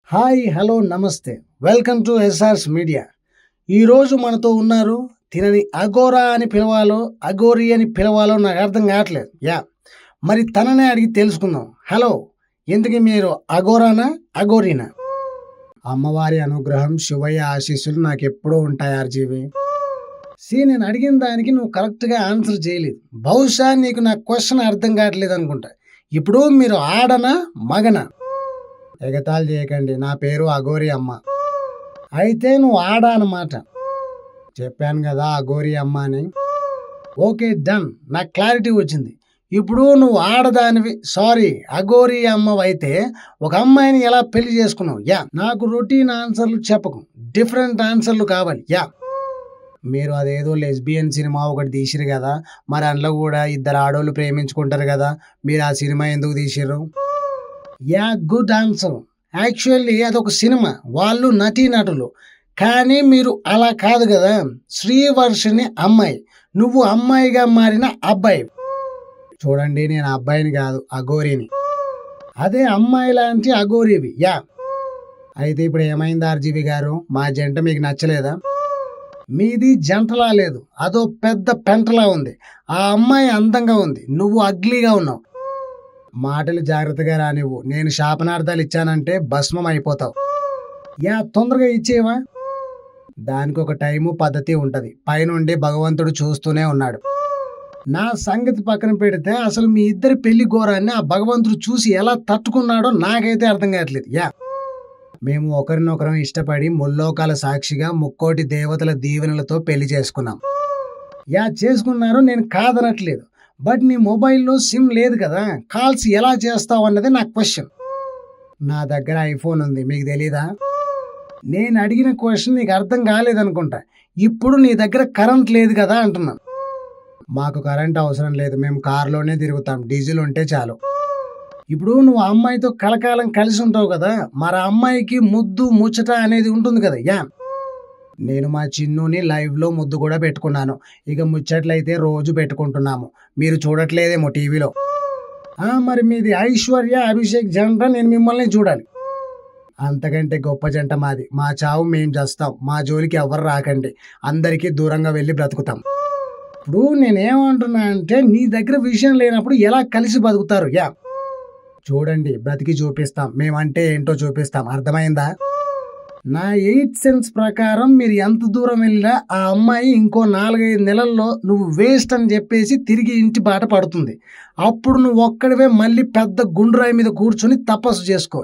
Hi hello నమస్తే welcome to SRS media. ఈరోజు మనతో ఉన్నారు. తినని అగోరా అని పిలవాలో అగోరి అని పిలవాలో నాకు అర్థం కావట్లేదు. మరి తననే అడిగి తెలుసుకుందాం. హలో, ఎందుకు మీరు అగోరానా అగోరీనా? అమ్మవారి అనుగ్రహం శివయ్య ఆశీస్సులు నాకు ఎప్పుడూ ఉంటాయి ఆర్జీవి. నేను అడిగిన దానికి నువ్వు కరెక్ట్గా ఆన్సర్ చేయలేదు. బహుశా నీకు నా క్వశ్చన్ అర్థం కావట్లేదు అనుకుంటా. ఇప్పుడు మీరు ఆడనా మగనా? ఎగతాళి చేయకండి, నా పేరు అఘోరి అమ్మ. అయితే నువ్వు ఆడ అన్నమాట. చెప్పాను కదా అఘోరి అమ్మ అని. ఓకే, డన్, నాకు క్లారిటీ వచ్చింది. ఇప్పుడు నువ్వు ఆడదానివి, సారీ అఘోరి అమ్మవైతే ఒక అమ్మాయిని ఎలా పెళ్లి చేసుకున్నావు? నాకు రొటీన్ ఆన్సర్లు చెప్పకు, డిఫరెంట్ ఆన్సర్లు కావాలి. మీరు అదేదో లెస్బియన్ సినిమా ఒకటి తీసిరు కదా, మరి అందులో కూడా ఇద్దరు ఆడోళ్ళు ప్రేమించుకుంటారు కదా, మీరు ఆ సినిమా ఎందుకు తీసిర్రు? Good answer. యాక్చువల్లీ అదొక సినిమా, వాళ్ళు నటీనటులు. కానీ మీరు అలా కాదు కదా, శ్రీవర్షిని అమ్మాయి, నువ్వు అమ్మాయిగా మారిన అబ్బాయి. చూడండి, నేను అబ్బాయిని కాదు అఘోరిని, అదే అమ్మాయి లాంటి అఘోరివి. అయితే ఇప్పుడు ఏమైంది ఆర్జీవి గారు, మా జంట మీకు నచ్చలేదా? మీది జంటలా లేదు, అదో పెద్ద పెంటలా ఉంది. ఆ అమ్మాయి అందంగా ఉంది, నువ్వు అగ్లీగా ఉన్నావు. మాటలు జాగ్రత్తగా రానివ్వు, నేను శాపనార్థాలు ఇచ్చానంటే భస్మం అయిపోతావు. తొందరగా ఇచ్చేవా? దానికి ఒక టైము పద్ధతి ఉంటుంది, పైనుండి భగవంతుడు చూస్తూనే ఉన్నాడు. నా సంగతి పక్కన పెడితే అసలు మీ ఇద్దరి పెళ్లి ఘోరాన్ని ఆ భగవంతుడు చూసి ఎలా తట్టుకున్నాడో నాకైతే అర్థం కావట్లేదు. మేము ఒకరినొకరం ఇష్టపడి ముల్లోకాల సాక్షిగా ముక్కోటి దేవతల దీవెనలతో పెళ్లి చేసుకున్నాం. చేసుకున్నారు, నేను కాదనట్లేదు. బట్ నీ మొబైల్లో సిమ్ లేదు కదా, కాల్స్ ఎలా చేస్తావు అన్నది నా క్వశ్చన్. నా దగ్గర ఐఫోన్ ఉంది, మీకు తెలీదా? నేను అడిగిన క్వశ్చన్ నీకు అర్థం కాలేదనుకుంటా. ఇప్పుడు నీ దగ్గర కరెంట్ లేదు కదా అంటున్నాను. మాకు కరెంట్ అవసరం లేదు, మేము కారులోనే తిరుగుతాం, డీజిల్ ఉంటే చాలు. ఇప్పుడు నువ్వు అమ్మాయితో కలకాలం కలిసి ఉంటావు కదా, మరి ఆ అమ్మాయికి ముద్దు ముచ్చట అనేది ఉంటుంది కదా. నేను మా చిన్నుని లైవ్లో ముద్దు కూడా పెట్టుకున్నాను. ఇక ముచ్చట్లయితే రోజు పెట్టుకుంటున్నాము, మీరు చూడట్లేదేమో టీవీలో. మరి మీది ఐశ్వర్య అభిషేక్ జంట, నేను మిమ్మల్ని చూడాలి. అంతకంటే గొప్ప జంట మాది. మా చావు మేము చేస్తాం, మా జోలికి ఎవరు రాకండి, అందరికీ దూరంగా వెళ్ళి బ్రతుకుతాం. ఇప్పుడు నేనేమంటున్నా అంటే, నీ దగ్గర విషయం లేనప్పుడు ఎలా కలిసి బతుకుతారు? చూడండి, బ్రతికి చూపిస్తాం, మేమంటే ఏంటో చూపిస్తాం, అర్థమైందా? నా 8th సెన్స్ ప్రకారం మీరు ఎంత దూరం వెళ్ళినా ఆ అమ్మాయి ఇంకో 4-5 నెలల్లో నువ్వు వేస్ట్ అని చెప్పేసి తిరిగి ఇంటి బాట పడుతుంది. అప్పుడు నువ్వు ఒక్కడివే మళ్ళీ పెద్ద గుండ్రాయి మీద కూర్చొని తపస్సు చేసుకో.